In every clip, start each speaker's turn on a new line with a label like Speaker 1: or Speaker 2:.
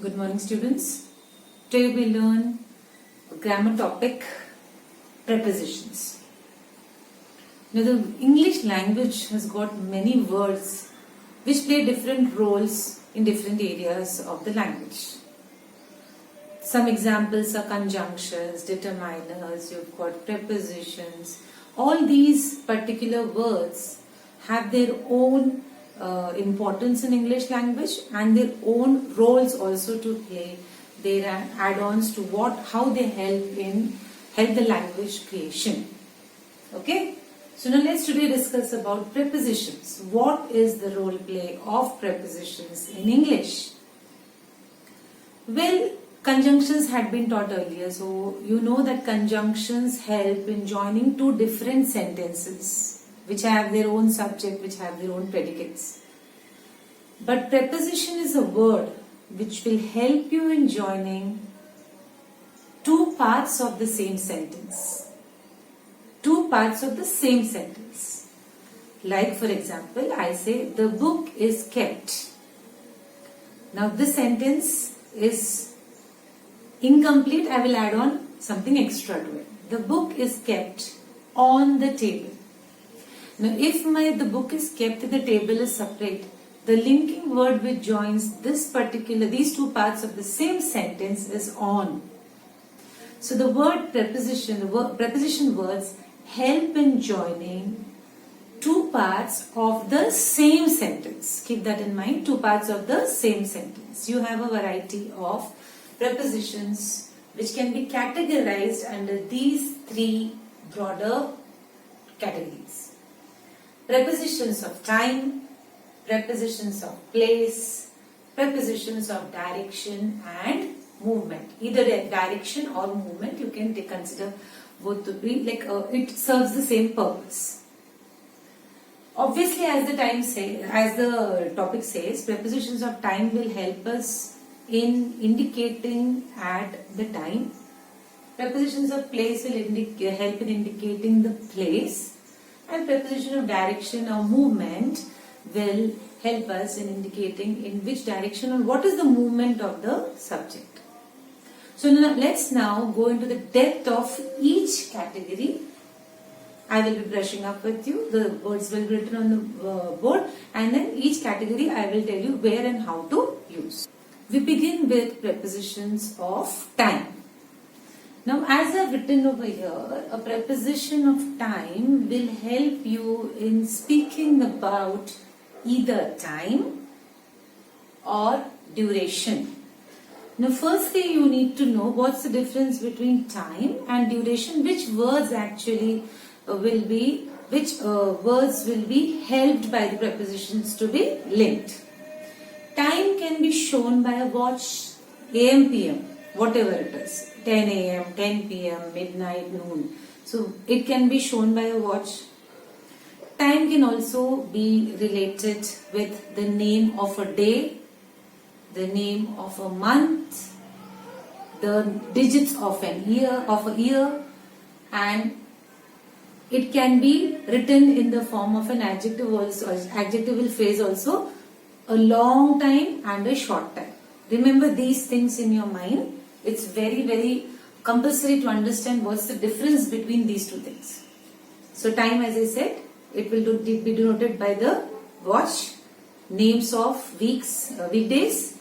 Speaker 1: Good morning, students. Today we learn a grammar topic, prepositions. Now the English language has got many words which play different roles in different areas of the language. Some examples are conjunctions, determiners, you've got prepositions. All these particular words have their own importance in English language and their own roles also to play. They are add-ons to how they help the language creation. Okay, so now let's today discuss about prepositions. What is the role play of prepositions in English? Well, conjunctions had been taught earlier, so you know that conjunctions help in joining two different sentences which have their own subject, which have their own predicates. But preposition is a word which will help you in joining two parts of the same sentence. Two parts of the same sentence. Like for example, I say the book is kept. Now this sentence is incomplete. I will add on something extra to it. The book is kept on the table. Now if the book is kept and the table is separate, the linking word which joins these two parts of the same sentence is on. So the word preposition words help in joining two parts of the same sentence. Keep that in mind, two parts of the same sentence. You have a variety of prepositions which can be categorized under these three broader categories. Prepositions of time, prepositions of place, prepositions of direction and movement. Either direction or movement you can consider both to be it serves the same purpose. Obviously, as the topic says, prepositions of time will help us in indicating at the time. Prepositions of place will help in indicating the place. And preposition of direction or movement will help us in indicating in which direction or what is the movement of the subject. So let's now go into the depth of each category. I will be brushing up with you. The words will be written on the board, and then each category I will tell you where and how to use. We begin with prepositions of time. Now, as I've written over here, a preposition of time will help you in speaking about either time or duration. Now, firstly, you need to know what's the difference between time and duration, which words will be helped by the prepositions to be linked. Time can be shown by a watch, AM, PM, whatever it is. 10 a.m., 10 p.m., midnight, noon. So it can be shown by a watch. Time can also be related with the name of a day, the name of a month, the digits of a year, and it can be written in the form of an adjective also. Adjective will phrase also a long time and a short time. Remember these things in your mind. It's very, very compulsory to understand what's the difference between these two things. So time, as I said, it will be denoted by the watch, names of weekdays,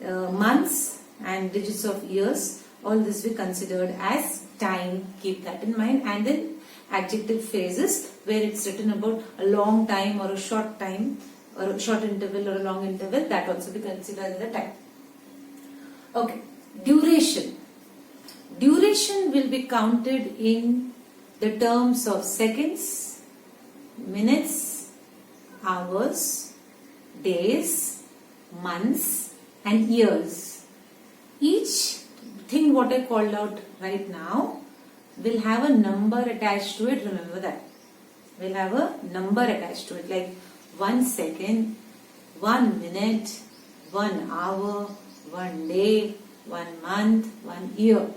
Speaker 1: months and digits of years. All this we considered as time. Keep that in mind. And then adjective phrases where it's written about a long time or a short time or a short interval or a long interval, that also be considered as the time. Okay. Duration. Duration will be counted in the terms of seconds, minutes, hours, days, months and years. Each thing what I called out right now will have a number attached to it. Remember that. Will have a number attached to it, like 1 second, 1 minute, 1 hour, 1 day, 1 month, 1 year.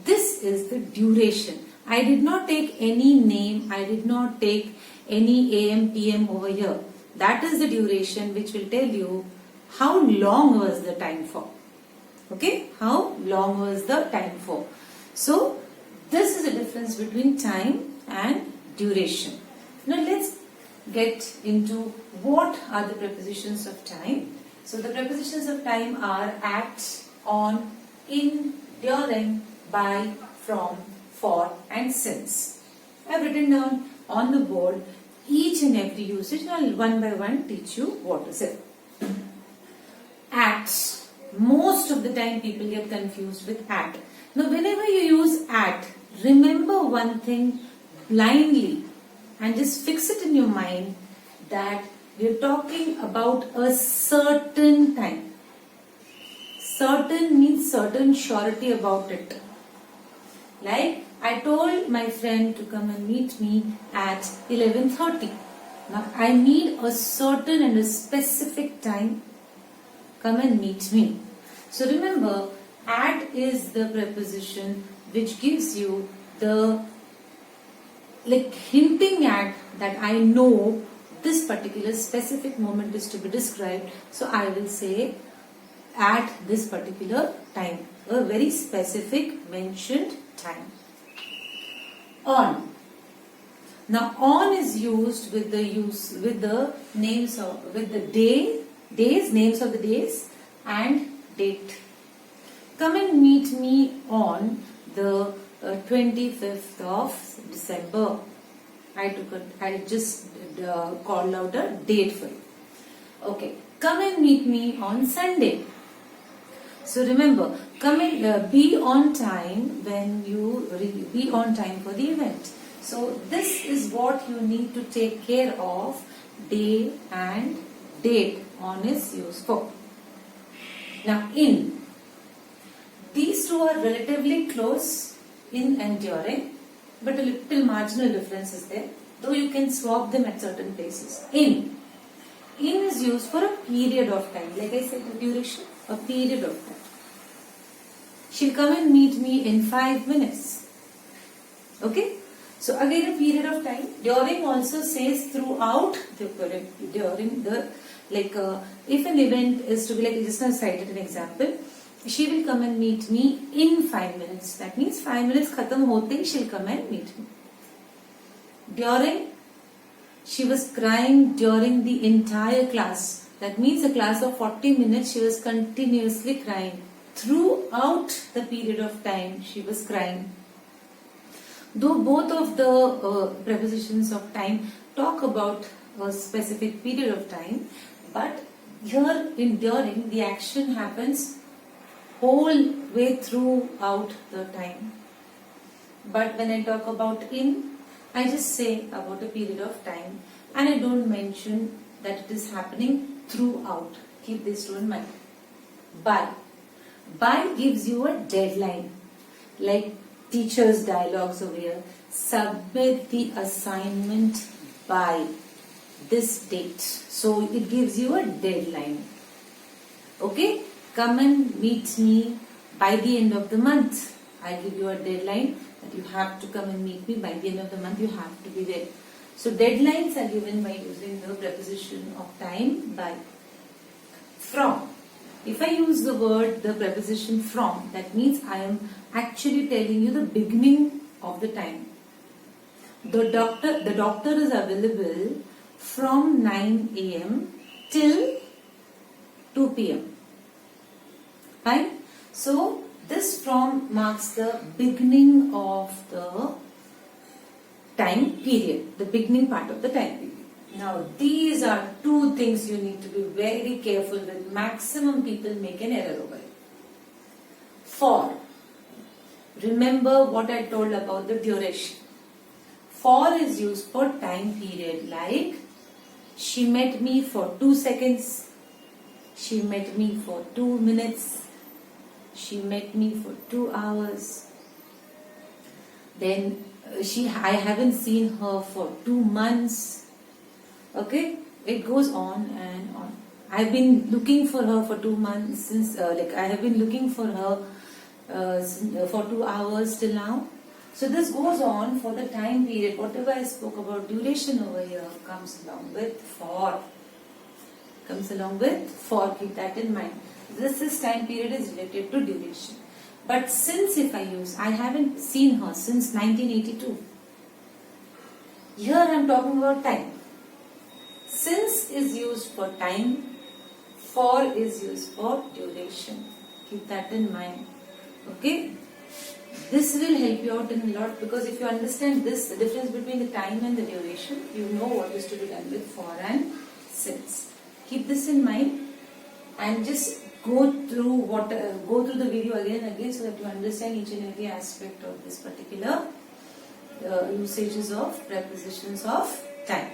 Speaker 1: This is the duration. I did not take any name. I did not take any AM, PM over here. That is the duration which will tell you how long was the time for. Okay, how long was the time for. So this is the difference between time and duration. Now let's get into what are the prepositions of time. So the prepositions of time are at, on, in, during, by, from, for and since. I have written down on the board each and every usage. I'll one by one teach you what is it. At. Most of the time people get confused with at. Now whenever you use at, remember one thing blindly and just fix it in your mind that we're talking about a certain time. Certain means certain surety about it. Like I told my friend to come and meet me at 11:30. Now I need a certain and a specific time. Come and meet me. So remember, at is the preposition which gives you the hinting at that I know this particular specific moment is to be described. So I will say at this particular time, a very specific mentioned time. On. Now on is used with the names of days, names of the days and date. Come and meet me on the 25th of December. I just called out a date for you. Okay. Come and meet me on Sunday. So remember, come and be on time when you be on time for the event. So this is what you need to take care of. Day and date. On is used for. Now in. These two are relatively close, in and during, but a little marginal difference is there, though you can swap them at certain places. In. In is used for a period of time. Like I said, the duration, a period of time. She'll come and meet me in 5 minutes. Okay? So again a period of time. During also says throughout the period, during the, if an event is to be just now cited an example, she will come and meet me in 5 minutes. That means 5 minutes khatam hote she'll come and meet me. During, she was crying during the entire class. That means a class of 40 minutes she was continuously crying. Throughout the period of time she was crying. Though both of the prepositions of time talk about a specific period of time, but here in during the action happens whole way throughout the time. But when I talk about in, I just say about a period of time and I don't mention that it is happening throughout. Keep this in mind. By. By gives you a deadline. Like teachers' dialogues over here. Submit the assignment by this date. So it gives you a deadline. Okay? Come and meet me by the end of the month. I give you a deadline that you have to come and meet me by the end of the month. You have to be there. So deadlines are given by using the preposition of time by. From. If I use the preposition from, that means I am actually telling you the beginning of the time. The doctor is available from 9 a.m. till 2 p.m. Fine. So this from marks the beginning of the time period, the beginning part of the time period. Now these are two things you need to be very careful with. Maximum people make an error over it. For. Remember what I told about the duration. For is used for time period, like she met me for 2 seconds, she met me for 2 minutes, she met me for 2 hours. Then I haven't seen her for 2 months. Okay, it goes on and on. I've been looking for her for 2 months since I have been looking for her for 2 hours till now. So this goes on for the time period. Whatever I spoke about duration over here comes along with for. comes along with for. Keep that in mind. This time period is related to duration. But since, if I use, I haven't seen her since 1982. Here I am talking about time. Since is used for time, for is used for duration. Keep that in mind. Okay? This will help you out in a lot, because if you understand this, the difference between the time and the duration, you know what is to be done with for and since. Keep this in mind and just go through the video again and again, so that you understand each and every aspect of this particular usages of prepositions of time.